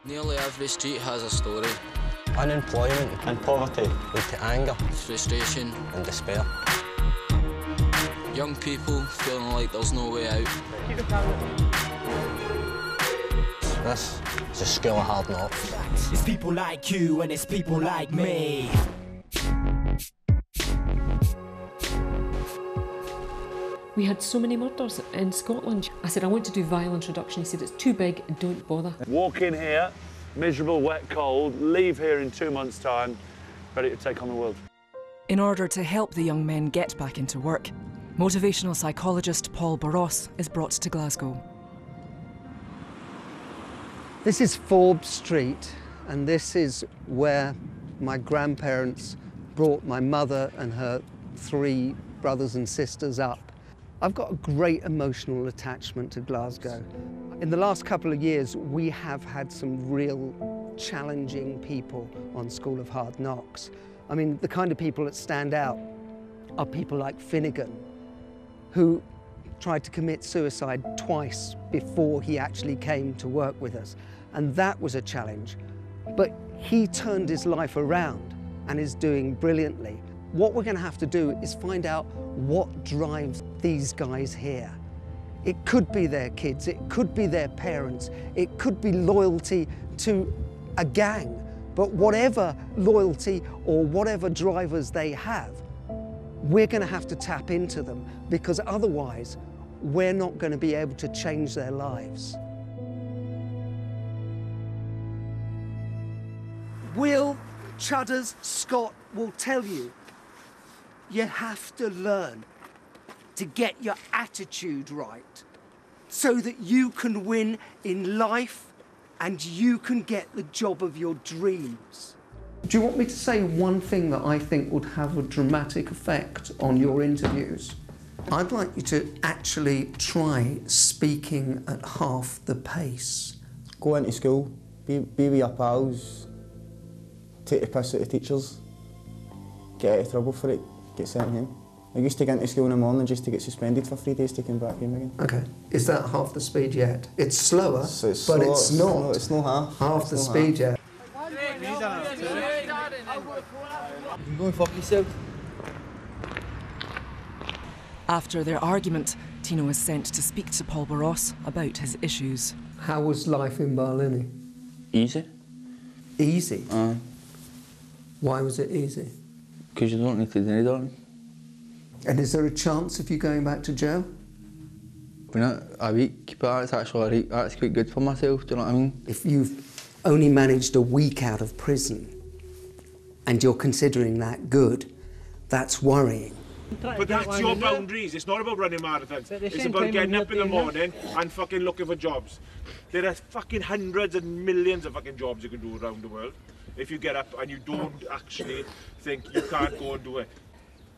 Nearly every street has a story. Unemployment and poverty lead to anger, Frustration and despair. Young people feeling like there's no way out. This is a school of hard knocks. It's people like you and it's people like me. We had so many murders in Scotland. I said, I want to do violence reduction. He said, it's too big, don't bother. Walk in here, miserable, wet, cold, leave here in 2 months' time, ready to take on the world. In order to help the young men get back into work, motivational psychologist Paul Boross is brought to Glasgow. This is Forbes Street, and this is where my grandparents brought my mother and her 3 brothers and sisters up. I've got a great emotional attachment to Glasgow. In the last couple of years, we have had some real challenging people on School of Hard Knocks. I mean, the kind of people that stand out are people like Finnegan, who tried to commit suicide twice before he actually came to work with us. And that was a challenge. But he turned his life around and is doing brilliantly. What we're going to have to do is find out what drives these guys here. It could be their kids, it could be their parents, it could be loyalty to a gang. But whatever loyalty or whatever drivers they have, we're going to have to tap into them, because otherwise we're not going to be able to change their lives. Will, Chudders, Scott will tell you, you have to learn to get your attitude right so that you can win in life and you can get the job of your dreams. Do you want me to say one thing that I think would have a dramatic effect on your interviews? I'd like you to actually try speaking at half the pace. Go into school, be with your pals, take the piss out of teachers, get out of trouble for it, get sent home. I used to get into school in the morning just to get suspended for 3 days to come back home again. Okay, is that half the speed yet? It's slower, but slow, it's not. It's not half. Half the speed yet. You go and fuck yourself. After their argument, Tino was sent to speak to Paul Boross about his issues. How was life in Berlin? Easy. Easy? Why was it easy? Because you don't need to do anything. And is there a chance of you going back to jail? Been a week, but that's quite good for myself, do you know what I mean? If you've only managed a week out of prison and you're considering that good, that's worrying. But that's your boundaries. It's not about running marathons. It's about getting up in the morning and fucking looking for jobs. There are fucking hundreds and millions of fucking jobs you can do around the world if you get up and you don't actually think you can't go and do it.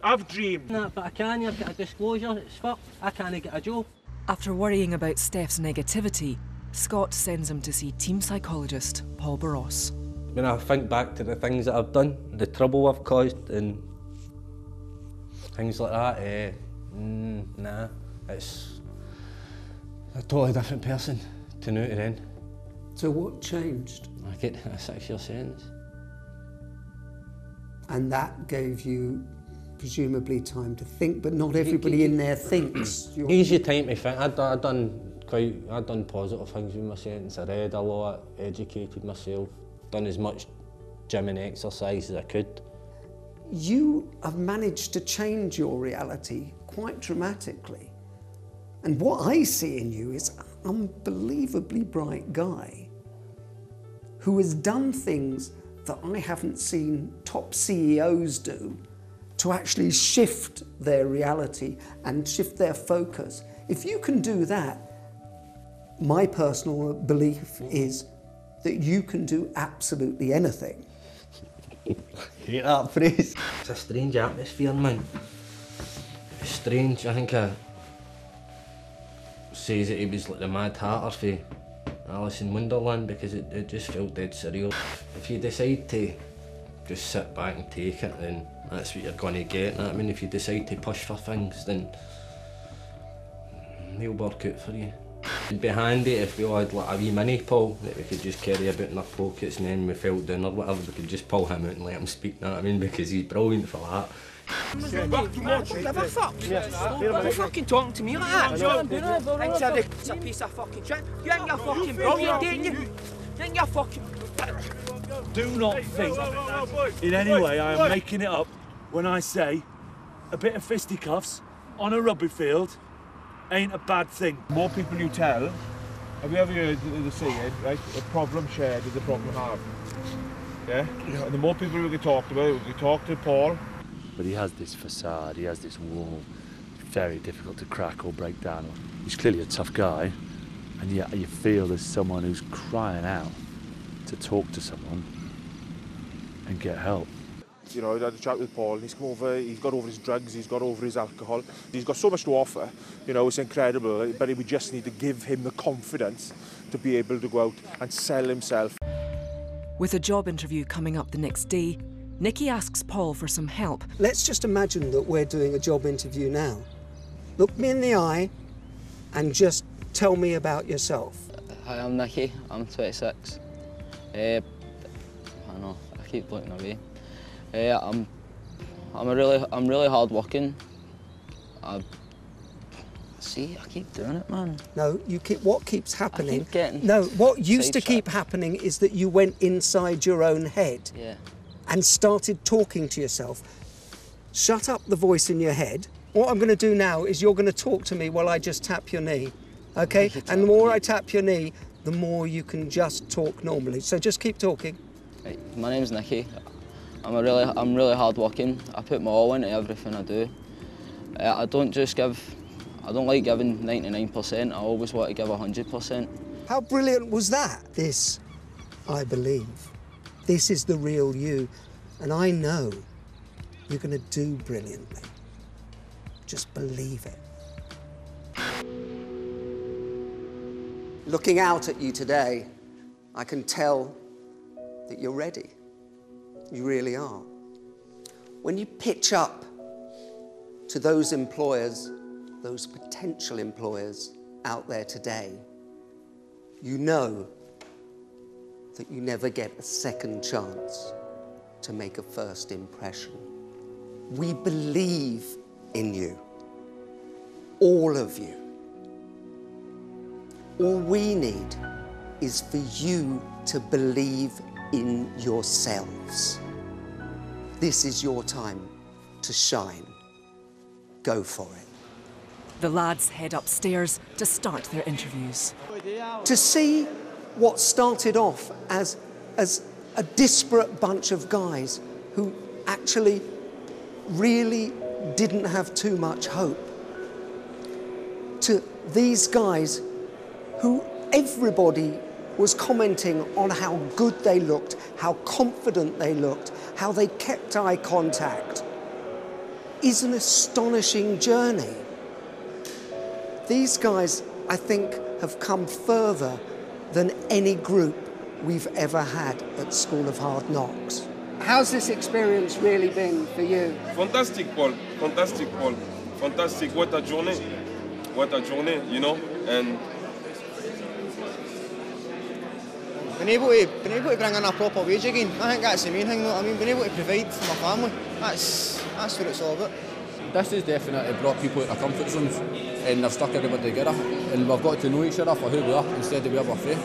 I've dreamed. No, but I can, you've got a disclosure, it's fucked. I can't get a job. After worrying about Steph's negativity, Scott sends him to see team psychologist Paul Boross. When I think back to the things that I've done, the trouble I've caused and things like that, nah, it's a totally different person to now to then. So what changed? I get a 6-year sentence. And that gave you presumably time to think, but not everybody in there thinks. Gives you time to think. I'd done positive things with my sentence. I read a lot, educated myself, done as much gym and exercise as I could. You have managed to change your reality quite dramatically. And what I see in you is an unbelievably bright guy who has done things that I haven't seen top CEOs do to actually shift their reality and shift their focus. If you can do that, my personal belief is that you can do absolutely anything. Hate that phrase. It's a strange atmosphere, man. It's strange. I think I says that he was like the Mad Hatter for Alice in Wonderland because it just felt dead surreal. If you decide to just sit back and take it, then that's what you're going to get. I mean, if you decide to push for things, then they'll work out for you. It'd be handy if we had like a wee mini Paul that we could just carry about in our pockets, and then we fell down or whatever, we could just pull him out and let him speak, know what I mean? Because he's brilliant for that. Never fuck. You're fucking talking to me like that. Thinks it's a piece of fucking shit. You think you're fucking brilliant, don't you? You think you're fucking... Do not think in any way I am making it up when I say a bit of fisticuffs on a rugby field ain't a bad thing. The more people you tell, have you ever heard the saying, right? A problem shared is a problem halved. Yeah? And the more people we can talk about, we can talk to Paul. But he has this facade, he has this wall, very difficult to crack or break down. He's clearly a tough guy, and yet you feel there's someone who's crying out to talk to someone and get help. You know, I had a chat with Paul, he's come over, he's got over his drugs, he's got over his alcohol. He's got so much to offer, you know, it's incredible, but we just need to give him the confidence to be able to go out and sell himself. With a job interview coming up the next day, Nikki asks Paul for some help. Let's just imagine that we're doing a job interview now. Look me in the eye and just tell me about yourself. Hi, I'm Nikki, I'm 26. I know, I keep looking away. I'm really hard working. See, I keep doing it, man. No, you keep. What keeps happening? I keep getting no, what used to keep happening is that you went inside your own head. Yeah. And started talking to yourself. Shut up the voice in your head. What I'm going to do now is you're going to talk to me while I just tap your knee, okay? And the more I tap your knee, the more you can just talk normally. So just keep talking. Right. My name's Nikki. I'm really hard working. I put my all into everything I do. I don't like giving 99%. I always want to give 100%. How brilliant was that? This, I believe. This is the real you, and I know you're going to do brilliantly. Just believe it. Looking out at you today, I can tell that you're ready. You really are. When you pitch up to those employers, those potential employers out there today, you know that you never get a second chance to make a first impression. We believe in you, all of you. All we need is for you to believe in yourselves. This is your time to shine. Go for it. The lads head upstairs to start their interviews. To see what started off as a disparate bunch of guys who actually really didn't have too much hope, to these guys who everybody was commenting on how good they looked, how confident they looked, how they kept eye contact, is an astonishing journey. These guys, I think, have come further than any group we've ever had at School of Hard Knocks. How's this experience really been for you? Fantastic, Paul. Fantastic, Paul. Fantastic. What a journey. What a journey, you know. And being able to bring in a proper wage again, I think that's the main thing, though. I mean, being able to provide for my family, that's what it's all about. This has definitely brought people out of comfort zones, and they've stuck everybody together, and we've got to know each other for who we are instead of where we're from.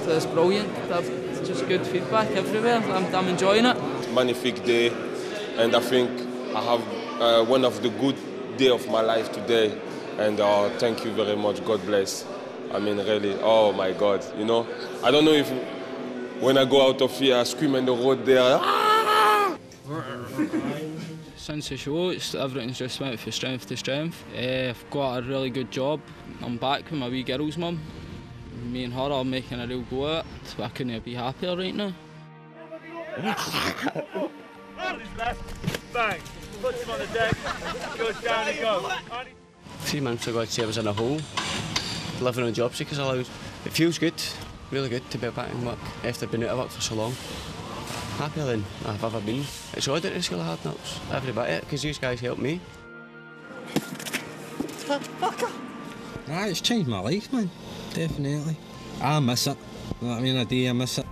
It's brilliant. It's just good feedback everywhere. I'm enjoying it. Magnifique day, and I think I have one of the good day of my life today, and thank you very much. God bless. I mean, really, oh my God, you know. I don't know if when I go out of here, I scream on the road there. Ah! Since the show, everything's just went from strength to strength. I've got a really good job. I'm back with my wee girl's mum. Me and her are making a real go at it, so I couldn't be happier right now. Bang! Puts him on the deck, goes down and goes. 3 months ago, I'd say I was in a hole, living on job seekers allowance. It feels good, really good to be back in work after being out of work for so long. Happier than I've ever been. It's odd at the School of Hard Knocks, every bit of it, because these guys helped me. Nah, it's changed my life, man. Definitely. I miss it. You know what I mean? I miss it.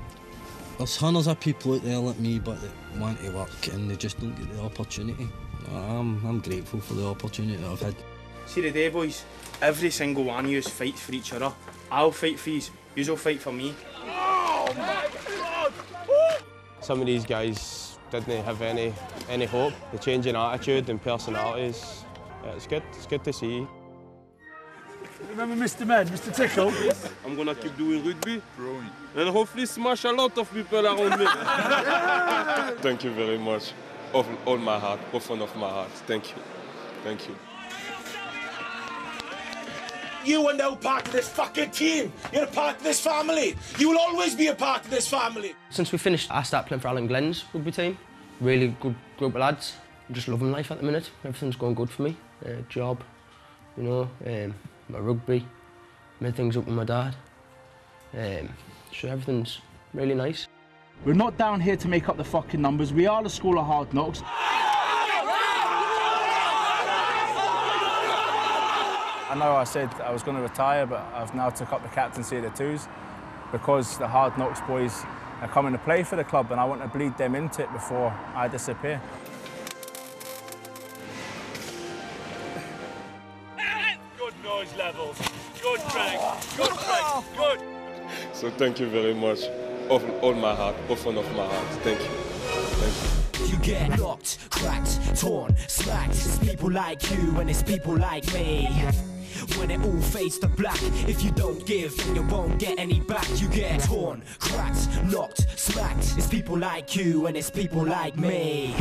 There's hundreds of people out there like me, but they want to work and they just don't get the opportunity. I'm grateful for the opportunity that I've had. See the day, boys. Every single one of you fights for each other. I'll fight for you. You'll fight for me. Oh my God! Some of these guys didn't have any hope. The change in attitude and personalities. Yeah, it's good. It's good to see. Remember Mr. Men, Mr. Tickle? I'm gonna keep doing rugby and hopefully smash a lot of people around me. Thank you very much. All my heart, from of my heart. Thank you. Thank you. You are now part of this fucking team. You're a part of this family. You will always be a part of this family. Since we finished, I started playing for Alan Glenn's rugby team. Really good group of lads. I'm just loving life at the minute. Everything's going good for me. Job, you know, my rugby, made things up with my dad. So everything's really nice. We're not down here to make up the fucking numbers. We are the school of hard knocks. I know I said I was going to retire, but I've now took up the captaincy of the twos because the hard knocks boys are coming to play for the club and I want to bleed them into it before I disappear. Good noise levels. Good Greg. Good Greg. Good. So thank you very much. All my heart, from of my heart. Thank you. Thank you. You get knocked, cracked, torn, smacked. It's people like you and it's people like me. When it all fades to black, if you don't give, then you won't get any back. You get torn, cracked, knocked, smacked. It's people like you and it's people like me.